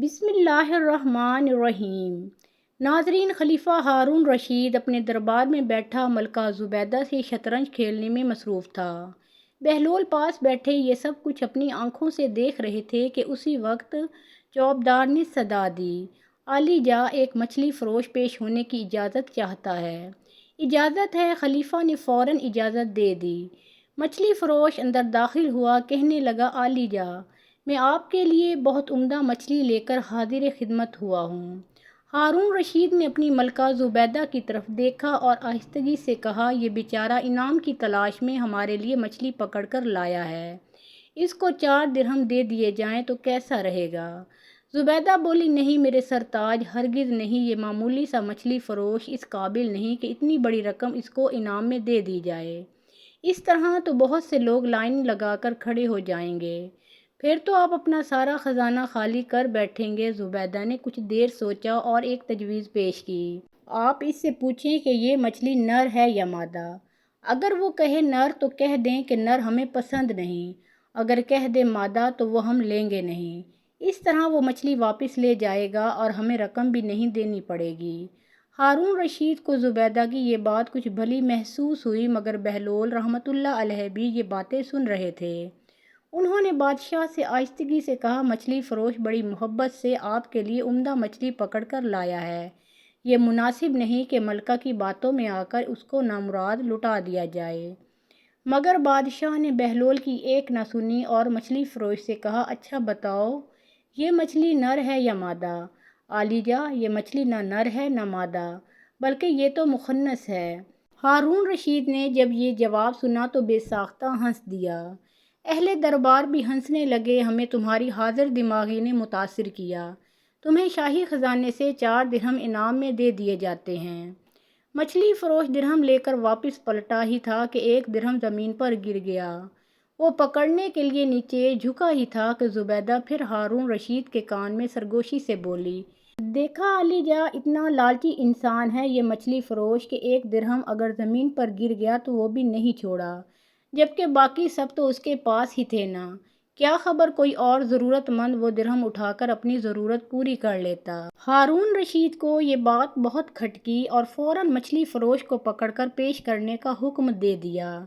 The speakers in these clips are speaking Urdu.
بسم اللہ الرحمن الرحیم۔ ناظرین، خلیفہ ہارون رشید اپنے دربار میں بیٹھا ملکہ زبیدہ سے شطرنج کھیلنے میں مصروف تھا۔ بہلول پاس بیٹھے یہ سب کچھ اپنی آنکھوں سے دیکھ رہے تھے کہ اسی وقت چوبدار نے صدا دی، عالی جا، ایک مچھلی فروش پیش ہونے کی اجازت چاہتا ہے۔ اجازت ہے؟ خلیفہ نے فوراً اجازت دے دی۔ مچھلی فروش اندر داخل ہوا، کہنے لگا، عالی جا، میں آپ کے لیے بہت عمدہ مچھلی لے کر حاضر خدمت ہوا ہوں۔ ہارون رشید نے اپنی ملکہ زبیدہ کی طرف دیکھا اور آہستگی سے کہا، یہ بیچارہ انعام کی تلاش میں ہمارے لیے مچھلی پکڑ کر لایا ہے، اس کو 4 درہم دے دیے جائیں تو کیسا رہے گا؟ زبیدہ بولی، نہیں میرے سرتاج، ہرگز نہیں، یہ معمولی سا مچھلی فروش اس قابل نہیں کہ اتنی بڑی رقم اس کو انعام میں دے دی جائے۔ اس طرح تو بہت سے لوگ لائن لگا کر کھڑے ہو جائیں گے، پھر تو آپ اپنا سارا خزانہ خالی کر بیٹھیں گے۔ زبیدہ نے کچھ دیر سوچا اور ایک تجویز پیش کی۔ آپ اس سے پوچھیں کہ یہ مچھلی نر ہے یا مادہ۔ اگر وہ کہے نر تو کہہ دیں کہ نر ہمیں پسند نہیں، اگر کہہ دے مادہ تو وہ ہم لیں گے نہیں۔ اس طرح وہ مچھلی واپس لے جائے گا اور ہمیں رقم بھی نہیں دینی پڑے گی۔ ہارون رشید کو زبیدہ کی یہ بات کچھ بھلی محسوس ہوئی، مگر بہلول رحمۃ اللہ علیہ بھی یہ باتیں سن رہے تھے۔ انہوں نے بادشاہ سے آہستگی سے کہا، مچھلی فروش بڑی محبت سے آپ کے لیے عمدہ مچھلی پکڑ کر لایا ہے، یہ مناسب نہیں کہ ملکہ کی باتوں میں آ کر اس کو نامراد لٹا دیا جائے۔ مگر بادشاہ نے بہلول کی ایک نہ سنی اور مچھلی فروش سے کہا، اچھا بتاؤ، یہ مچھلی نر ہے یا مادہ؟ عالی جا، یہ مچھلی نہ نر ہے نہ مادہ، بلکہ یہ تو مخنث ہے۔ ہارون رشید نے جب یہ جواب سنا تو بے ساختہ ہنس دیا۔ اہل دربار بھی ہنسنے لگے۔ ہمیں تمہاری حاضر دماغی نے متاثر کیا، تمہیں شاہی خزانے سے 4 درہم انعام میں دے دیے جاتے ہیں۔ مچھلی فروش درہم لے کر واپس پلٹا ہی تھا کہ 1 درہم زمین پر گر گیا۔ وہ پکڑنے کے لیے نیچے جھکا ہی تھا کہ زبیدہ پھر ہارون رشید کے کان میں سرگوشی سے بولی، دیکھا عالی جا، اتنا لالچی انسان ہے یہ مچھلی فروش کہ 1 درہم اگر زمین پر گر گیا تو وہ بھی نہیں چھوڑا، جبکہ باقی سب تو اس کے پاس ہی تھے نا۔ کیا خبر کوئی اور ضرورت مند وہ درہم اٹھا کر اپنی ضرورت پوری کر لیتا۔ ہارون رشید کو یہ بات بہت کھٹکی اور فوراً مچھلی فروش کو پکڑ کر پیش کرنے کا حکم دے دیا۔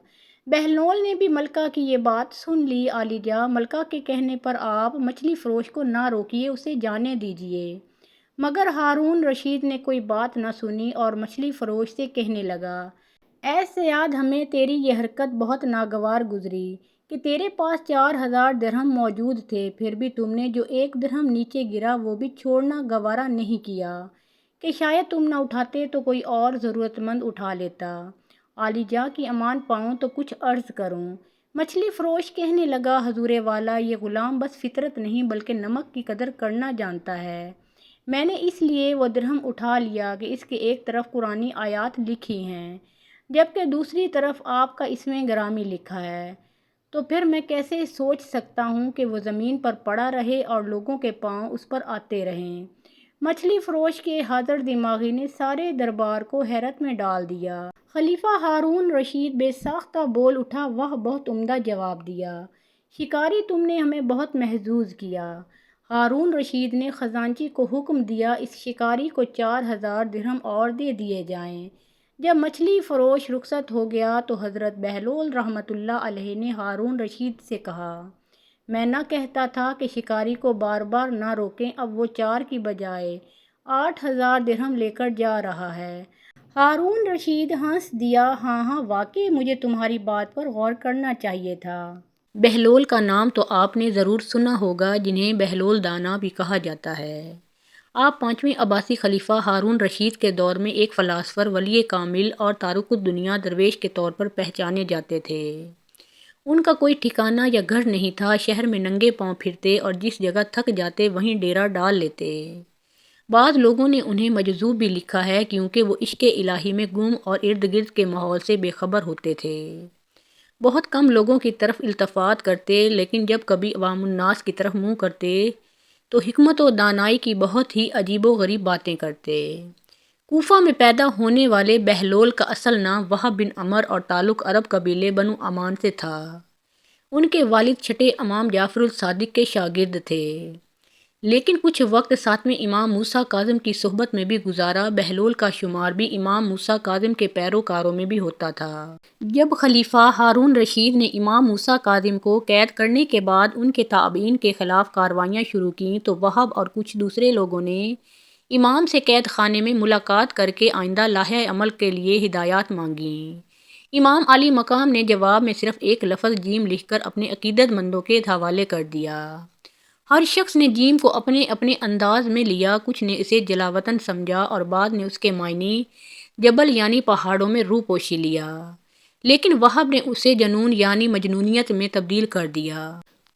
بہلول نے بھی ملکہ کی یہ بات سن لی۔ عالی جا، ملکہ کے کہنے پر آپ مچھلی فروش کو نہ روکیے، اسے جانے دیجیے۔ مگر ہارون رشید نے کوئی بات نہ سنی اور مچھلی فروش سے کہنے لگا، اے صیاد، ہمیں تیری یہ حرکت بہت ناگوار گزری کہ تیرے پاس 4000 درہم موجود تھے، پھر بھی تم نے جو 1 درہم نیچے گرا وہ بھی چھوڑنا گوارا نہیں کیا کہ شاید تم نہ اٹھاتے تو کوئی اور ضرورت مند اٹھا لیتا۔ عالی جا کی امان پاؤں تو کچھ عرض کروں۔ مچھلی فروش کہنے لگا، حضور والا، یہ غلام بس فطرت نہیں بلکہ نمک کی قدر کرنا جانتا ہے۔ میں نے اس لیے وہ درہم اٹھا لیا کہ اس کے ایک طرف قرآنی آیات لکھی ہیں، جبکہ دوسری طرف آپ کا اسم گرامی لکھا ہے، تو پھر میں کیسے سوچ سکتا ہوں کہ وہ زمین پر پڑا رہے اور لوگوں کے پاؤں اس پر آتے رہیں۔ مچھلی فروش کے حاضر دماغی نے سارے دربار کو حیرت میں ڈال دیا۔ خلیفہ ہارون رشید بے ساختہ بول اٹھا، واہ، بہت عمدہ جواب دیا، شکاری، تم نے ہمیں بہت محظوظ کیا۔ ہارون رشید نے خزانچی کو حکم دیا، اس شکاری کو 4000 درہم اور دے دیے جائیں۔ جب مچھلی فروش رخصت ہو گیا تو حضرت بہلول رحمۃ اللہ علیہ نے ہارون رشید سے کہا، میں نہ کہتا تھا کہ شکاری کو بار بار نہ روکیں، اب وہ 4 کی بجائے 8000 درہم لے کر جا رہا ہے۔ ہارون رشید ہنس دیا، ہاں ہاں، واقعی مجھے تمہاری بات پر غور کرنا چاہیے تھا۔ بہلول کا نام تو آپ نے ضرور سنا ہوگا، جنہیں بہلول دانا بھی کہا جاتا ہے۔ آپ 5ویں عباسی خلیفہ ہارون رشید کے دور میں ایک فلاسفر، ولی کامل اور تارک الدنیا درویش کے طور پر پہچانے جاتے تھے۔ ان کا کوئی ٹھکانہ یا گھر نہیں تھا، شہر میں ننگے پاؤں پھرتے اور جس جگہ تھک جاتے وہیں ڈیرا ڈال لیتے۔ بعض لوگوں نے انہیں مجذوب بھی لکھا ہے کیونکہ وہ عشق الہی میں گم اور ارد گرد کے ماحول سے بے خبر ہوتے تھے۔ بہت کم لوگوں کی طرف التفات کرتے، لیکن جب کبھی عوام الناس کی طرف منہ کرتے تو حکمت و دانائی کی بہت ہی عجیب و غریب باتیں کرتے۔ کوفہ میں پیدا ہونے والے بہلول کا اصل نام وہب بن عمر اور تعلق عرب قبیلے بنو عمان سے تھا۔ ان کے والد چھٹے امام جعفر الصادق کے شاگرد تھے۔ لیکن کچھ وقت ساتویں امام موسیٰ کاظم کی صحبت میں بھی گزارا۔ بہلول کا شمار بھی امام موسیٰ کاظم کے پیروکاروں میں بھی ہوتا تھا۔ جب خلیفہ ہارون رشید نے امام موسیٰ کاظم کو قید کرنے کے بعد ان کے تابعین کے خلاف کارروائیاں شروع کیں تو وہب اور کچھ دوسرے لوگوں نے امام سے قید خانے میں ملاقات کر کے آئندہ لائحہ عمل کے لیے ہدایات مانگیں۔ امام علی مقام نے جواب میں صرف ایک لفظ جیم لکھ کر اپنے عقیدت مندوں کے حوالے کر دیا۔ ہر شخص نے جیم کو اپنے اپنے انداز میں لیا، کچھ نے اسے جلاوطن سمجھا اور بعد نے اس کے معنی جبل یعنی پہاڑوں میں روح پوشی لیا، لیکن وہب نے اسے جنون یعنی مجنونیت میں تبدیل کر دیا۔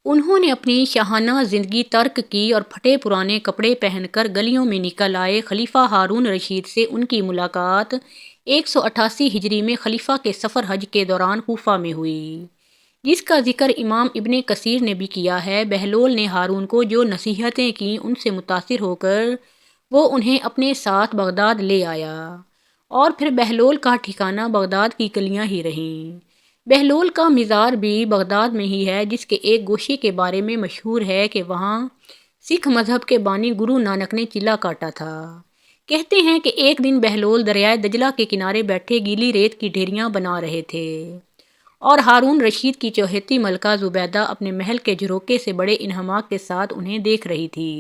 انہوں نے اپنی شاہانہ زندگی ترک کی اور پھٹے پرانے کپڑے پہن کر گلیوں میں نکل آئے۔ خلیفہ ہارون رشید سے ان کی ملاقات 188 ہجری میں خلیفہ کے سفر حج کے دوران کوفہ میں ہوئی، جس کا ذکر امام ابن کثیر نے بھی کیا ہے۔ بہلول نے ہارون کو جو نصیحتیں کیں ان سے متاثر ہو کر وہ انہیں اپنے ساتھ بغداد لے آیا، اور پھر بہلول کا ٹھکانہ بغداد کی گلیاں ہی رہیں۔ بہلول کا مزار بھی بغداد میں ہی ہے، جس کے ایک گوشے کے بارے میں مشہور ہے کہ وہاں سکھ مذہب کے بانی گرو نانک نے چلہ کاٹا تھا۔ کہتے ہیں کہ ایک دن بہلول دریائے دجلہ کے کنارے بیٹھے گیلی ریت کی ڈھیریاں بنا رہے تھے اور ہارون رشید کی چوہیتی ملکہ زبیدہ اپنے محل کے جھروکے سے بڑے انہماک کے ساتھ انہیں دیکھ رہی تھی۔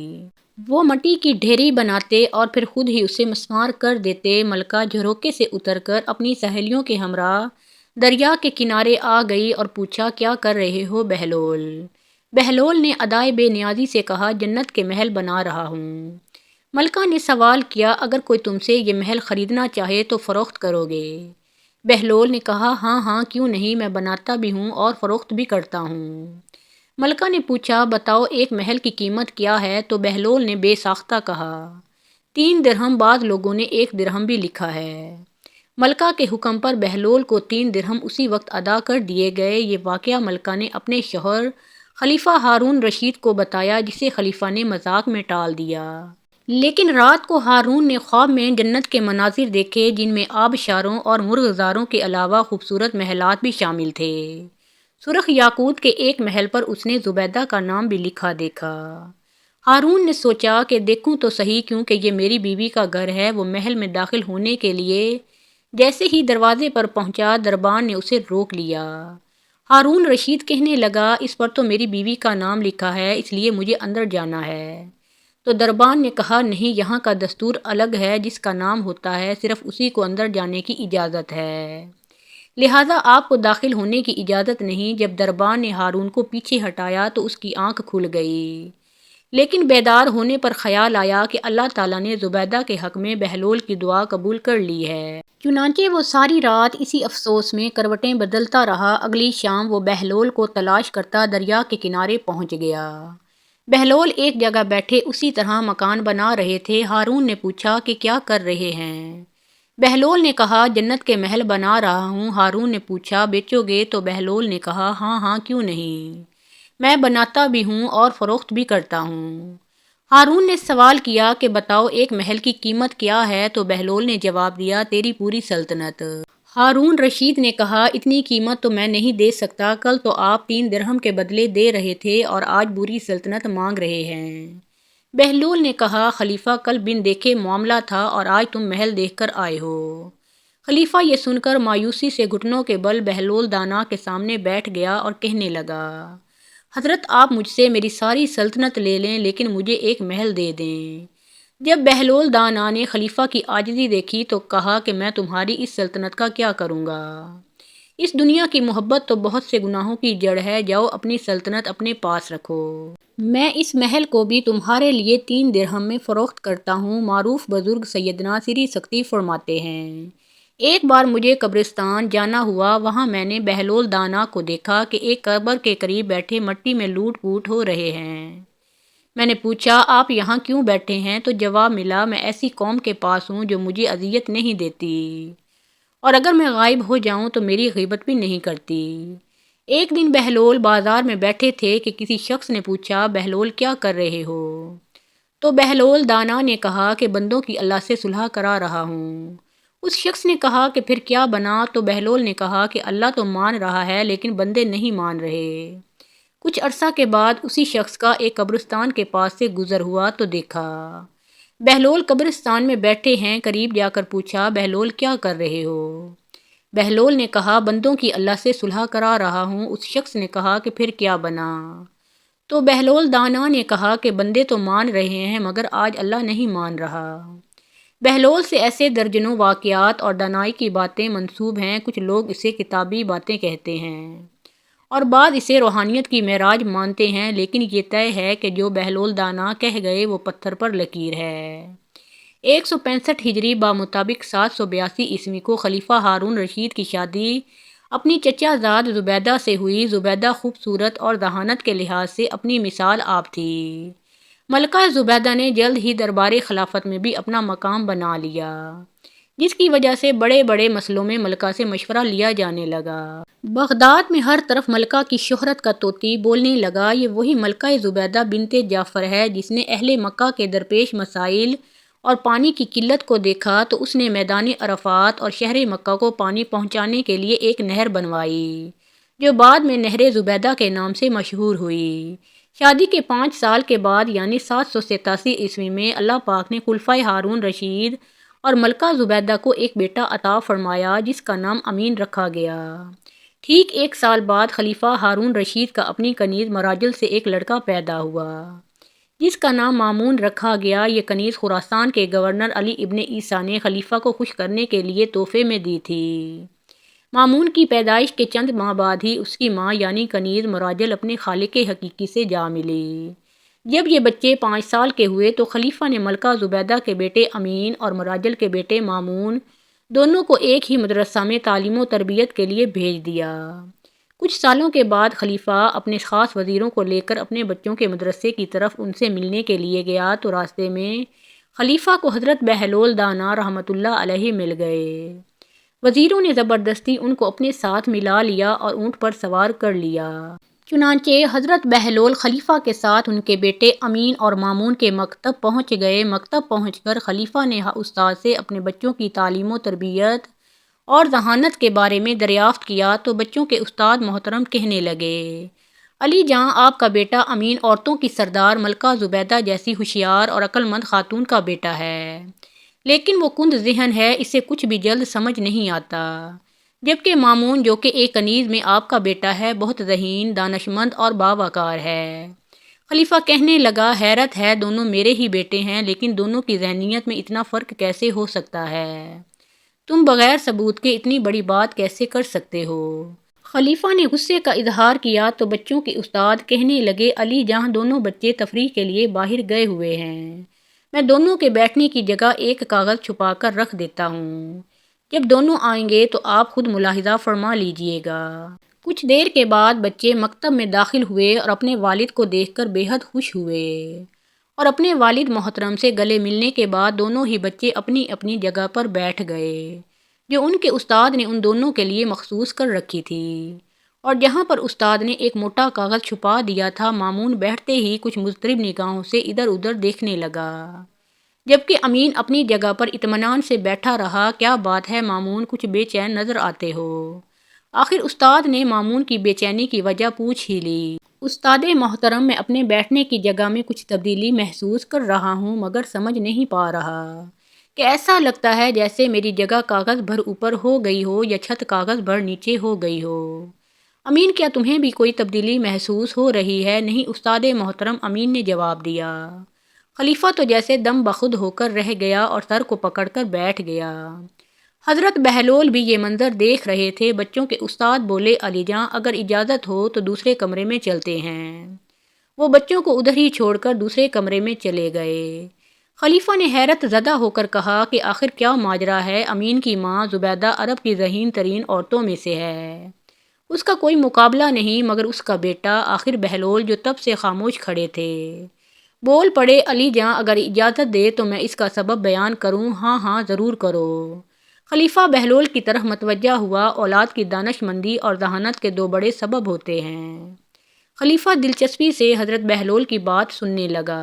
وہ مٹی کی ڈھیری بناتے اور پھر خود ہی اسے مسمار کر دیتے۔ ملکہ جھروکے سے اتر کر اپنی سہیلیوں کے ہمراہ دریا کے کنارے آ گئی اور پوچھا، کیا کر رہے ہو بہلول؟ بہلول نے ادائے بے نیازی سے کہا، جنت کے محل بنا رہا ہوں۔ ملکہ نے سوال کیا، اگر کوئی تم سے یہ محل خریدنا چاہے تو فروخت کرو گے؟ بہلول نے کہا، ہاں ہاں کیوں نہیں، میں بناتا بھی ہوں اور فروخت بھی کرتا ہوں۔ ملکہ نے پوچھا، بتاؤ ایک محل کی قیمت کیا ہے؟ تو بہلول نے بے ساختہ کہا، 3 درہم، بعض لوگوں نے 1 درہم بھی لکھا ہے۔ ملکہ کے حکم پر بہلول کو 3 درہم اسی وقت ادا کر دیے گئے۔ یہ واقعہ ملکہ نے اپنے شوہر خلیفہ ہارون رشید کو بتایا، جسے خلیفہ نے مذاق میں ٹال دیا۔ لیکن رات کو ہارون نے خواب میں جنت کے مناظر دیکھے، جن میں آبشاروں اور مرغزاروں کے علاوہ خوبصورت محلات بھی شامل تھے۔ سرخ یاقوت کے ایک محل پر اس نے زبیدہ کا نام بھی لکھا دیکھا۔ ہارون نے سوچا کہ دیکھوں تو صحیح، کیونکہ یہ میری بیوی کا گھر ہے۔ وہ محل میں داخل ہونے کے لیے جیسے ہی دروازے پر پہنچا، دربان نے اسے روک لیا۔ ہارون رشید کہنے لگا، اس پر تو میری بیوی کا نام لکھا ہے، اس لیے مجھے اندر جانا ہے۔ تو دربان نے کہا، نہیں، یہاں کا دستور الگ ہے، جس کا نام ہوتا ہے صرف اسی کو اندر جانے کی اجازت ہے، لہٰذا آپ کو داخل ہونے کی اجازت نہیں۔ جب دربان نے ہارون کو پیچھے ہٹایا تو اس کی آنکھ کھل گئی، لیکن بیدار ہونے پر خیال آیا کہ اللہ تعالیٰ نے زبیدہ کے حق میں بہلول کی دعا قبول کر لی ہے۔ چنانچہ وہ ساری رات اسی افسوس میں کروٹیں بدلتا رہا۔ اگلی شام وہ بہلول کو تلاش کرتا دریا کے کنارے پہنچ گیا۔ بہلول ایک جگہ بیٹھے اسی طرح مکان بنا رہے تھے۔ ہارون نے پوچھا کہ کیا کر رہے ہیں؟ بہلول نے کہا، جنت کے محل بنا رہا ہوں۔ ہارون نے پوچھا، بیچو گے؟ تو بہلول نے کہا، ہاں ہاں کیوں نہیں، میں بناتا بھی ہوں اور فروخت بھی کرتا ہوں۔ ہارون نے سوال کیا کہ بتاؤ ایک محل کی قیمت کیا ہے؟ تو بہلول نے جواب دیا، تیری پوری سلطنت۔ ہارون رشید نے کہا، اتنی قیمت تو میں نہیں دے سکتا، کل تو آپ 3 درہم کے بدلے دے رہے تھے اور آج پوری سلطنت مانگ رہے ہیں۔ بہلول نے کہا، خلیفہ کل بن دیکھے معاملہ تھا اور آج تم محل دیکھ کر آئے ہو۔ خلیفہ یہ سن کر مایوسی سے گھٹنوں کے بل بہلول دانا کے سامنے بیٹھ گیا اور کہنے لگا، حضرت آپ مجھ سے میری ساری سلطنت لے لیں لیکن مجھے ایک محل دے دیں۔ جب بہلول دانا نے خلیفہ کی عاجزی دیکھی تو کہا کہ میں تمہاری اس سلطنت کا کیا کروں گا؟ اس دنیا کی محبت تو بہت سے گناہوں کی جڑ ہے، جاؤ اپنی سلطنت اپنے پاس رکھو۔ میں اس محل کو بھی تمہارے لیے 3 درہم میں فروخت کرتا ہوں۔ معروف بزرگ سیدنا سری سکتی فرماتے ہیں، ایک بار مجھے قبرستان جانا ہوا، وہاں میں نے بہلول دانا کو دیکھا کہ ایک قبر کے قریب بیٹھے مٹی میں لوٹ پوٹ ہو رہے ہیں۔ میں نے پوچھا، آپ یہاں کیوں بیٹھے ہیں؟ تو جواب ملا، میں ایسی قوم کے پاس ہوں جو مجھے اذیت نہیں دیتی اور اگر میں غائب ہو جاؤں تو میری غیبت بھی نہیں کرتی۔ ایک دن بہلول بازار میں بیٹھے تھے کہ کسی شخص نے پوچھا، بہلول کیا کر رہے ہو؟ تو بہلول دانا نے کہا کہ بندوں کی اللہ سے صلح کرا رہا ہوں۔ اس شخص نے کہا کہ پھر کیا بنا؟ تو بہلول نے کہا کہ اللہ تو مان رہا ہے لیکن بندے نہیں مان رہے۔ کچھ عرصہ کے بعد اسی شخص کا ایک قبرستان کے پاس سے گزر ہوا تو دیکھا بہلول قبرستان میں بیٹھے ہیں۔ قریب جا کر پوچھا، بہلول کیا کر رہے ہو؟ بہلول نے کہا، بندوں کی اللہ سے صلح کرا رہا ہوں۔ اس شخص نے کہا کہ پھر کیا بنا؟ تو بہلول دانا نے کہا کہ بندے تو مان رہے ہیں مگر آج اللہ نہیں مان رہا۔ بہلول سے ایسے درجنوں واقعات اور دانائی کی باتیں منسوب ہیں۔ کچھ لوگ اسے کتابی باتیں کہتے ہیں اور بعض اسے روحانیت کی معراج مانتے ہیں، لیکن یہ طے ہے کہ جو بہلول دانا کہہ گئے وہ پتھر پر لکیر ہے۔ 165 ہجری بمطابق 782 عیسوی کو خلیفہ ہارون رشید کی شادی اپنی چچا زاد زبیدہ سے ہوئی۔ زبیدہ خوبصورت اور ذہانت کے لحاظ سے اپنی مثال آپ تھی۔ ملکہ زبیدہ نے جلد ہی دربار خلافت میں بھی اپنا مقام بنا لیا، جس کی وجہ سے بڑے بڑے مسئلوں میں ملکہ سے مشورہ لیا جانے لگا۔ بغداد میں ہر طرف ملکہ کی شہرت کا طوطی بولنے لگا، یہ وہی ملکہ زبیدہ بنت جعفر ہے جس نے اہل مکہ کے درپیش مسائل اور پانی کی قلت کو دیکھا تو اس نے میدان عرفات اور شہر مکہ کو پانی پہنچانے کے لیے ایک نہر بنوائی، جو بعد میں نہر زبیدہ کے نام سے مشہور ہوئی۔ شادی کے 5 سال کے بعد یعنی 787 عیسوی میں اللہ پاک نے خلفائے ہارون رشید اور ملکہ زبیدہ کو ایک بیٹا عطا فرمایا جس کا نام امین رکھا گیا۔ ٹھیک 1 سال بعد خلیفہ ہارون رشید کا اپنی کنیز مراجل سے ایک لڑکا پیدا ہوا جس کا نام مامون رکھا گیا۔ یہ کنیز خراسان کے گورنر علی ابن عیسیٰ نے خلیفہ کو خوش کرنے کے لیے تحفے میں دی تھی۔ مامون کی پیدائش کے چند ماہ بعد ہی اس کی ماں یعنی کنیز مراجل اپنے خالق حقیقی سے جا ملی۔ جب یہ بچے 5 سال کے ہوئے تو خلیفہ نے ملکہ زبیدہ کے بیٹے امین اور مراجل کے بیٹے مامون دونوں کو ایک ہی مدرسہ میں تعلیم و تربیت کے لیے بھیج دیا۔ کچھ سالوں کے بعد خلیفہ اپنے خاص وزیروں کو لے کر اپنے بچوں کے مدرسے کی طرف ان سے ملنے کے لیے گیا تو راستے میں خلیفہ کو حضرت بہلول دانا رحمۃ اللہ علیہ مل گئے۔ وزیروں نے زبردستی ان کو اپنے ساتھ ملا لیا اور اونٹ پر سوار کر لیا۔ چنانچہ حضرت بہلول خلیفہ کے ساتھ ان کے بیٹے امین اور مامون کے مکتب پہنچ گئے۔ مکتب پہنچ کر خلیفہ نے استاد سے اپنے بچوں کی تعلیم و تربیت اور ذہانت کے بارے میں دریافت کیا تو بچوں کے استاد محترم کہنے لگے، علی جاں آپ کا بیٹا امین عورتوں کی سردار ملکہ زبیدہ جیسی ہوشیار اور عقل مند خاتون کا بیٹا ہے، لیکن وہ کند ذہن ہے، اسے کچھ بھی جلد سمجھ نہیں آتا، جبکہ مامون جو کہ ایک کنیز میں آپ کا بیٹا ہے بہت ذہین، دانشمند اور باوقار ہے۔ خلیفہ کہنے لگا، حیرت ہے، دونوں میرے ہی بیٹے ہیں لیکن دونوں کی ذہنیت میں اتنا فرق کیسے ہو سکتا ہے؟ تم بغیر ثبوت کے اتنی بڑی بات کیسے کر سکتے ہو؟ خلیفہ نے غصے کا اظہار کیا تو بچوں کے استاد کہنے لگے، علی جہاں دونوں بچے تفریح کے لیے باہر گئے ہوئے ہیں، میں دونوں کے بیٹھنے کی جگہ ایک کاغذ چھپا کر رکھ دیتا ہوں، جب دونوں آئیں گے تو آپ خود ملاحظہ فرما لیجئے گا۔ کچھ دیر کے بعد بچے مکتب میں داخل ہوئے اور اپنے والد کو دیکھ کر بے حد خوش ہوئے اور اپنے والد محترم سے گلے ملنے کے بعد دونوں ہی بچے اپنی اپنی جگہ پر بیٹھ گئے جو ان کے استاد نے ان دونوں کے لیے مخصوص کر رکھی تھی، اور جہاں پر استاد نے ایک موٹا کاغذ چھپا دیا تھا مامون بیٹھتے ہی کچھ مضطرب نگاہوں سے ادھر ادھر دیکھنے لگا، جبکہ امین اپنی جگہ پر اطمینان سے بیٹھا رہا۔ کیا بات ہے مامون، کچھ بے چین نظر آتے ہو؟ آخر استاد نے مامون کی بے چینی کی وجہ پوچھ ہی لی۔ استاد محترم، میں اپنے بیٹھنے کی جگہ میں کچھ تبدیلی محسوس کر رہا ہوں مگر سمجھ نہیں پا رہا کہ ایسا لگتا ہے جیسے میری جگہ کاغذ بھر اوپر ہو گئی ہو یا چھت کاغذ بھر نیچے ہو گئی ہو۔ امین، کیا تمہیں بھی کوئی تبدیلی محسوس ہو رہی ہے؟ نہیں استاد محترم، امین نے جواب دیا۔ خلیفہ تو جیسے دم بخود ہو کر رہ گیا اور سر کو پکڑ کر بیٹھ گیا۔ حضرت بہلول بھی یہ منظر دیکھ رہے تھے۔ بچوں کے استاد بولے، علی جاں اگر اجازت ہو تو دوسرے کمرے میں چلتے ہیں۔ وہ بچوں کو ادھر ہی چھوڑ کر دوسرے کمرے میں چلے گئے۔ خلیفہ نے حیرت زدہ ہو کر کہا کہ آخر کیا ماجرا ہے؟ امین کی ماں زبیدہ عرب کی ذہین ترین عورتوں میں سے ہے، اس کا کوئی مقابلہ نہیں، مگر اس کا بیٹا۔ آخر بہلول جو تب سے خاموش کھڑے تھے بول پڑے، علی جاں اگر اجازت دے تو میں اس کا سبب بیان کروں؟ ہاں ہاں ضرور کرو۔ خلیفہ بہلول کی طرف متوجہ ہوا۔ اولاد کی دانش مندی اور ذہانت کے 2 بڑے سبب ہوتے ہیں۔ خلیفہ دلچسپی سے حضرت بہلول کی بات سننے لگا۔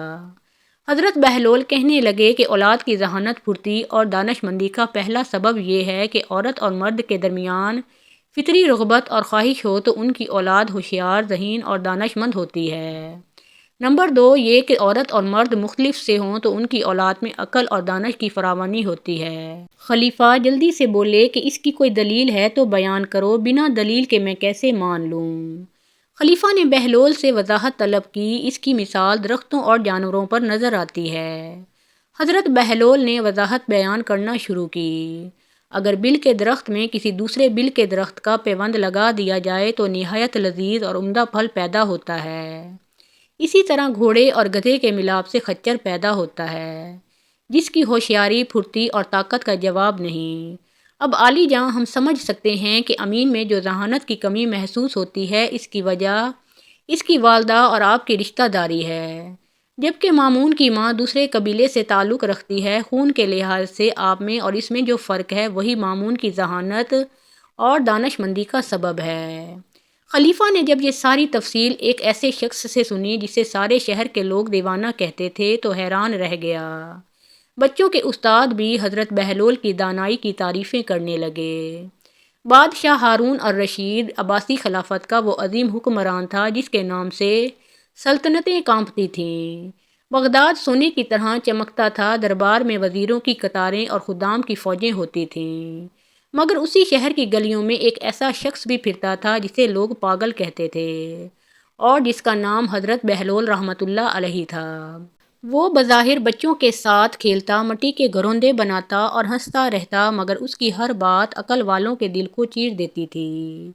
حضرت بہلول کہنے لگے کہ اولاد کی ذہانت پھرتی اور دانش مندی کا پہلا سبب یہ ہے کہ عورت اور مرد کے درمیان فطری رغبت اور خواہش ہو تو ان کی اولاد ہوشیار، ذہین اور دانش مند ہوتی ہے۔ نمبر 2 یہ کہ عورت اور مرد مختلف سے ہوں تو ان کی اولاد میں عقل اور دانش کی فراوانی ہوتی ہے۔ خلیفہ جلدی سے بولے کہ اس کی کوئی دلیل ہے تو بیان کرو، بنا دلیل کے میں کیسے مان لوں؟ خلیفہ نے بہلول سے وضاحت طلب کی۔ اس کی مثال درختوں اور جانوروں پر نظر آتی ہے۔ حضرت بہلول نے وضاحت بیان کرنا شروع کی۔ اگر بل کے درخت میں کسی دوسرے بل کے درخت کا پیوند لگا دیا جائے تو نہایت لذیذ اور عمدہ پھل پیدا ہوتا ہے۔ اسی طرح گھوڑے اور گدھے کے ملاپ سے خچر پیدا ہوتا ہے، جس کی ہوشیاری، پھرتی اور طاقت کا جواب نہیں۔ اب عالی جاں ہم سمجھ سکتے ہیں کہ امین میں جو ذہانت کی کمی محسوس ہوتی ہے، اس کی وجہ اس کی والدہ اور آپ کی رشتہ داری ہے، جبکہ مامون کی ماں دوسرے قبیلے سے تعلق رکھتی ہے۔ خون کے لحاظ سے آپ میں اور اس میں جو فرق ہے وہی مامون کی ذہانت اور دانش مندی کا سبب ہے۔ خلیفہ نے جب یہ ساری تفصیل ایک ایسے شخص سے سنی جسے سارے شہر کے لوگ دیوانہ کہتے تھے تو حیران رہ گیا۔ بچوں کے استاد بھی حضرت بہلول کی دانائی کی تعریفیں کرنے لگے۔ بادشاہ ہارون الرشید عباسی خلافت کا وہ عظیم حکمران تھا جس کے نام سے سلطنتیں کانپتی تھیں۔ بغداد سونے کی طرح چمکتا تھا، دربار میں وزیروں کی قطاریں اور خدام کی فوجیں ہوتی تھیں، مگر اسی شہر کی گلیوں میں ایک ایسا شخص بھی پھرتا تھا جسے لوگ پاگل کہتے تھے اور جس کا نام حضرت بہلول رحمۃ اللہ علیہ تھا۔ وہ بظاہر بچوں کے ساتھ کھیلتا، مٹی کے گھروندے بناتا اور ہنستا رہتا، مگر اس کی ہر بات عقل والوں کے دل کو چیر دیتی تھی۔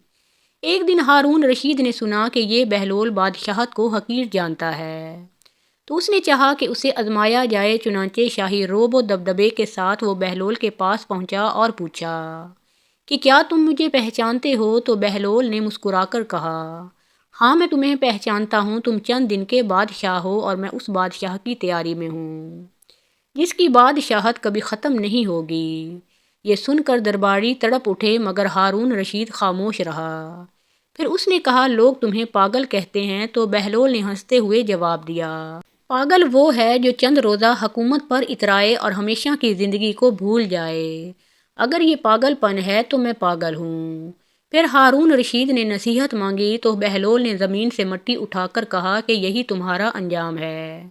ایک دن ہارون رشید نے سنا کہ یہ بہلول بادشاہت کو حقیر جانتا ہے، تو اس نے چاہا کہ اسے آزمایا جائے۔ چنانچہ شاہی روب و دبدبے کے ساتھ وہ بہلول کے پاس پہنچا اور پوچھا کہ کیا تم مجھے پہچانتے ہو؟ تو بہلول نے مسکرا کر کہا، ہاں میں تمہیں پہچانتا ہوں، تم چند دن کے بادشاہ ہو اور میں اس بادشاہ کی تیاری میں ہوں جس کی بادشاہت کبھی ختم نہیں ہوگی۔ یہ سن کر درباری تڑپ اٹھے، مگر ہارون رشید خاموش رہا۔ پھر اس نے کہا، لوگ تمہیں پاگل کہتے ہیں؟ تو بہلول نے ہنستے ہوئے جواب دیا، پاگل وہ ہے جو چند روزہ حکومت پر اترائے اور ہمیشہ کی زندگی کو بھول جائے۔ اگر یہ پاگل پن ہے تو میں پاگل ہوں۔ پھر ہارون رشید نے نصیحت مانگی تو بہلول نے زمین سے مٹی اٹھا کر کہا کہ یہی تمہارا انجام ہے،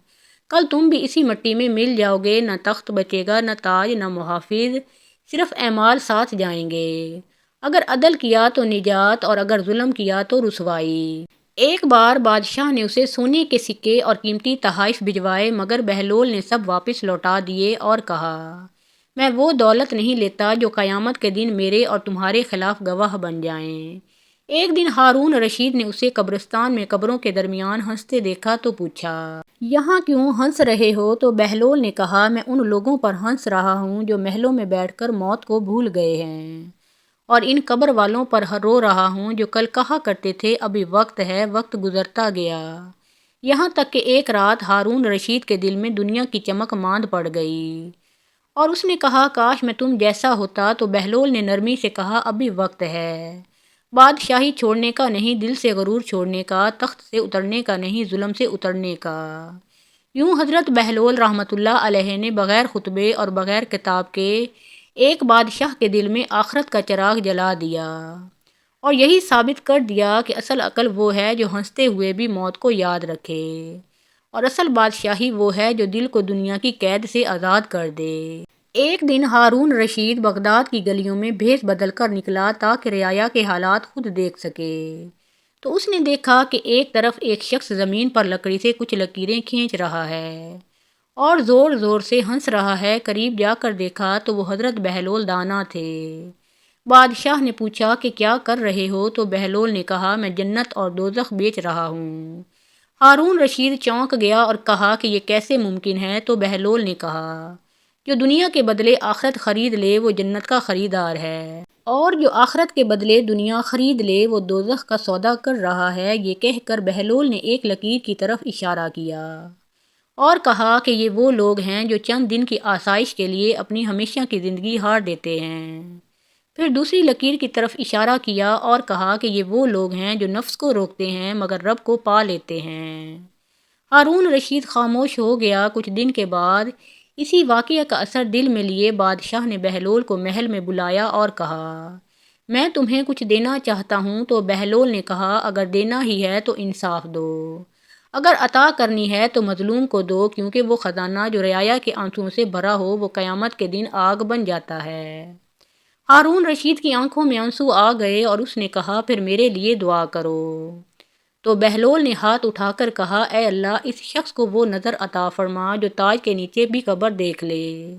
کل تم بھی اسی مٹی میں مل جاؤ گے، نہ تخت بچے گا، نہ تاج، نہ محافظ، صرف اعمال ساتھ جائیں گے۔ اگر عدل کیا تو نجات اور اگر ظلم کیا تو رسوائی۔ ایک بار بادشاہ نے اسے سونے کے سکے اور قیمتی تحائف بھجوائے، مگر بہلول نے سب واپس لوٹا دیے اور کہا، میں وہ دولت نہیں لیتا جو قیامت کے دن میرے اور تمہارے خلاف گواہ بن جائیں۔ ایک دن ہارون رشید نے اسے قبرستان میں قبروں کے درمیان ہنستے دیکھا تو پوچھا، یہاں کیوں ہنس رہے ہو؟ تو بہلول نے کہا، میں ان لوگوں پر ہنس رہا ہوں جو محلوں میں بیٹھ کر موت کو بھول گئے ہیں، اور ان قبر والوں پر رو رہا ہوں جو کل کہا کرتے تھے ابھی وقت ہے، وقت گزرتا گیا۔ یہاں تک کہ ایک رات ہارون رشید کے دل میں دنیا کی چمک ماند پڑ گئی اور اس نے کہا، کاش میں تم جیسا ہوتا۔ تو بہلول نے نرمی سے کہا، ابھی وقت ہے، بادشاہی چھوڑنے کا نہیں، دل سے غرور چھوڑنے کا، تخت سے اترنے کا نہیں، ظلم سے اترنے کا۔ یوں حضرت بہلول رحمۃ اللہ علیہ نے بغیر خطبے اور بغیر کتاب کے ایک بادشاہ کے دل میں آخرت کا چراغ جلا دیا اور یہی ثابت کر دیا کہ اصل عقل وہ ہے جو ہنستے ہوئے بھی موت کو یاد رکھے، اور اصل بادشاہی وہ ہے جو دل کو دنیا کی قید سے آزاد کر دے۔ ایک دن ہارون رشید بغداد کی گلیوں میں بھیس بدل کر نکلا تاکہ رعایا کے حالات خود دیکھ سکے۔ تو اس نے دیکھا کہ ایک طرف ایک شخص زمین پر لکڑی سے کچھ لکیریں کھینچ رہا ہے اور زور زور سے ہنس رہا ہے۔ قریب جا کر دیکھا تو وہ حضرت بہلول دانا تھے۔ بادشاہ نے پوچھا کہ کیا کر رہے ہو؟ تو بہلول نے کہا، میں جنت اور دوزخ بیچ رہا ہوں۔ ہارون رشید چونک گیا اور کہا کہ یہ کیسے ممکن ہے؟ تو بہلول نے کہا، جو دنیا کے بدلے آخرت خرید لے وہ جنت کا خریدار ہے، اور جو آخرت کے بدلے دنیا خرید لے وہ دوزخ کا سودا کر رہا ہے۔ یہ کہہ کر بہلول نے ایک لکیر کی طرف اشارہ کیا اور کہا کہ یہ وہ لوگ ہیں جو چند دن کی آسائش کے لیے اپنی ہمیشہ کی زندگی ہار دیتے ہیں۔ پھر دوسری لکیر کی طرف اشارہ کیا اور کہا کہ یہ وہ لوگ ہیں جو نفس کو روکتے ہیں مگر رب کو پا لیتے ہیں۔ ہارون رشید خاموش ہو گیا۔ کچھ دن کے بعد اسی واقعہ کا اثر دل میں لیے بادشاہ نے بہلول کو محل میں بلایا اور کہا، میں تمہیں کچھ دینا چاہتا ہوں۔ تو بہلول نے کہا اگر دینا ہی ہے تو انصاف دو، اگر عطا کرنی ہے تو مظلوم کو دو، کیونکہ وہ خزانہ جو رعایا کے آنسوؤں سے بھرا ہو وہ قیامت کے دن آگ بن جاتا ہے۔ ہارون رشید کی آنکھوں میں آنسو آ گئے اور اس نے کہا پھر میرے لیے دعا کرو۔ تو بہلول نے ہاتھ اٹھا کر کہا اے اللہ اس شخص کو وہ نظر عطا فرما جو تاج کے نیچے بھی قبر دیکھ لے،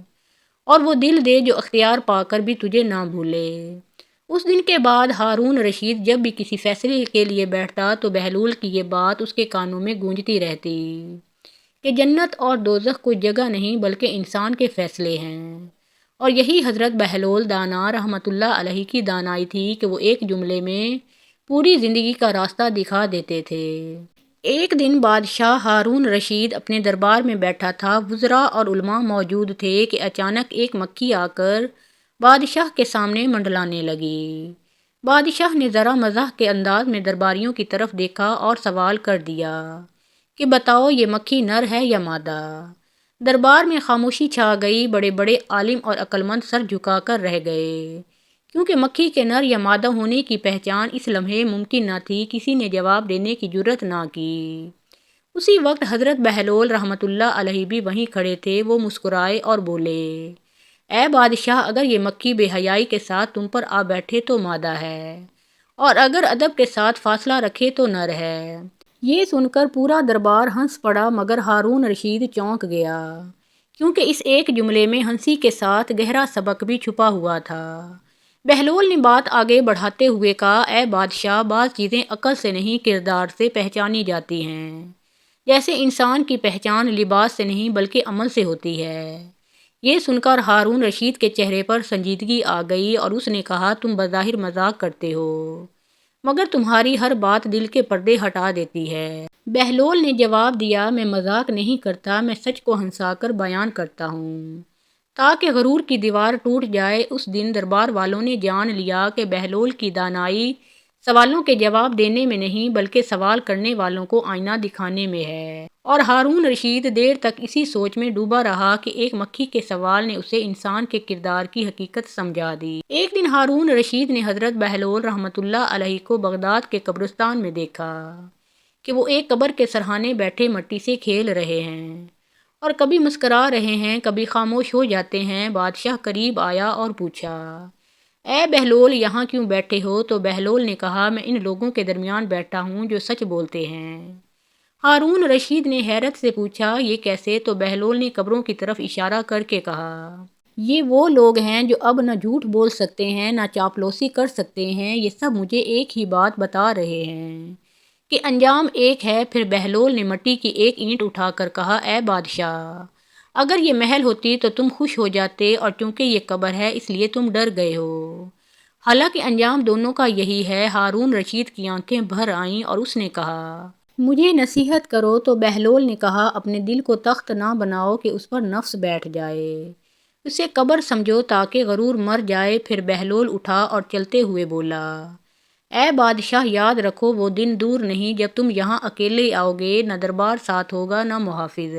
اور وہ دل دے جو اختیار پا کر بھی تجھے نہ بھولے۔ اس دن کے بعد ہارون رشید جب بھی کسی فیصلے کے لیے بیٹھتا تو بہلول کی یہ بات اس کے کانوں میں گونجتی رہتی کہ جنت اور دوزخ کوئی جگہ نہیں بلکہ انسان کے فیصلے ہیں۔ اور یہی حضرت بہلول دانا رحمۃ اللہ علیہ کی دانائی تھی کہ وہ ایک جملے میں پوری زندگی کا راستہ دکھا دیتے تھے۔ ایک دن بادشاہ ہارون رشید اپنے دربار میں بیٹھا تھا، وزراء اور علماء موجود تھے کہ اچانک ایک مکھی آ کر بادشاہ کے سامنے منڈلانے لگی۔ بادشاہ نے ذرا مزاح کے انداز میں درباریوں کی طرف دیکھا اور سوال کر دیا کہ بتاؤ یہ مکھی نر ہے یا مادہ؟ دربار میں خاموشی چھا گئی، بڑے بڑے عالم اور عقلمند سر جھکا کر رہ گئے، کیونکہ مکھی کے نر یا مادہ ہونے کی پہچان اس لمحے ممکن نہ تھی۔ کسی نے جواب دینے کی جرات نہ کی۔ اسی وقت حضرت بہلول رحمۃ اللہ علیہ بھی وہیں کھڑے تھے۔ وہ مسکرائے اور بولے اے بادشاہ اگر یہ مکھی بے حیائی کے ساتھ تم پر آ بیٹھے تو مادہ ہے، اور اگر ادب کے ساتھ فاصلہ رکھے تو نر ہے۔ یہ سن کر پورا دربار ہنس پڑا، مگر ہارون رشید چونک گیا، کیونکہ اس ایک جملے میں ہنسی کے ساتھ گہرا سبق بھی چھپا ہوا تھا۔ بہلول نے بات آگے بڑھاتے ہوئے کہا اے بادشاہ بعض چیزیں عقل سے نہیں کردار سے پہچانی جاتی ہیں، جیسے انسان کی پہچان لباس سے نہیں بلکہ عمل سے ہوتی ہے۔ یہ سن کر ہارون رشید کے چہرے پر سنجیدگی آ گئی اور اس نے کہا تم بظاہر مذاق کرتے ہو، مگر تمہاری ہر بات دل کے پردے ہٹا دیتی ہے۔ بہلول نے جواب دیا میں مذاق نہیں کرتا، میں سچ کو ہنسا کر بیان کرتا ہوں تاکہ غرور کی دیوار ٹوٹ جائے۔ اس دن دربار والوں نے جان لیا کہ بہلول کی دانائی سوالوں کے جواب دینے میں نہیں بلکہ سوال کرنے والوں کو آئینہ دکھانے میں ہے، اور ہارون رشید دیر تک اسی سوچ میں ڈوبا رہا کہ ایک مکھی کے سوال نے اسے انسان کے کردار کی حقیقت سمجھا دی۔ ایک دن ہارون رشید نے حضرت بہلول رحمۃ اللہ علیہ کو بغداد کے قبرستان میں دیکھا کہ وہ ایک قبر کے سرہانے بیٹھے مٹی سے کھیل رہے ہیں، اور کبھی مسکرا رہے ہیں کبھی خاموش ہو جاتے ہیں۔ بادشاہ قریب آیا اور پوچھا اے بہلول یہاں کیوں بیٹھے ہو؟ تو بہلول نے کہا میں ان لوگوں کے درمیان بیٹھا ہوں جو سچ بولتے ہیں۔ ہارون رشید نے حیرت سے پوچھا یہ کیسے؟ تو بہلول نے قبروں کی طرف اشارہ کر کے کہا یہ وہ لوگ ہیں جو اب نہ جھوٹ بول سکتے ہیں نہ چاپلوسی کر سکتے ہیں، یہ سب مجھے ایک ہی بات بتا رہے ہیں کہ انجام ایک ہے۔ پھر بہلول نے مٹی کی ایک اینٹ اٹھا کر کہا اے بادشاہ اگر یہ محل ہوتی تو تم خوش ہو جاتے، اور چونکہ یہ قبر ہے اس لیے تم ڈر گئے ہو، حالانکہ انجام دونوں کا یہی ہے۔ ہارون رشید کی آنکھیں بھر آئیں اور اس نے کہا مجھے نصیحت کرو۔ تو بہلول نے کہا اپنے دل کو تخت نہ بناؤ کہ اس پر نفس بیٹھ جائے، اسے قبر سمجھو تاکہ غرور مر جائے۔ پھر بہلول اٹھا اور چلتے ہوئے بولا اے بادشاہ یاد رکھو وہ دن دور نہیں جب تم یہاں اکیلے آؤ گے، نہ دربار ساتھ ہوگا نہ محافظ،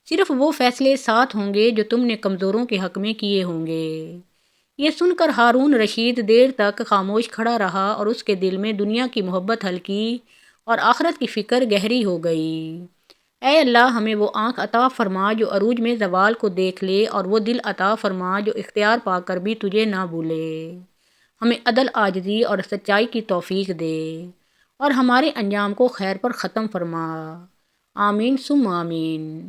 صرف وہ فیصلے ساتھ ہوں گے جو تم نے کمزوروں کے حق میں کیے ہوں گے۔ یہ سن کر ہارون رشید دیر تک خاموش کھڑا رہا اور اس کے دل میں دنیا کی محبت ہلکی اور آخرت کی فکر گہری ہو گئی۔ اے اللہ ہمیں وہ آنکھ عطا فرما جو عروج میں زوال کو دیکھ لے، اور وہ دل عطا فرما جو اختیار پا کر بھی تجھے نہ بھولے۔ ہمیں عدل عاجزی اور سچائی کی توفیق دے، اور ہمارے انجام کو خیر پر ختم فرما۔ آمین ثم آمین۔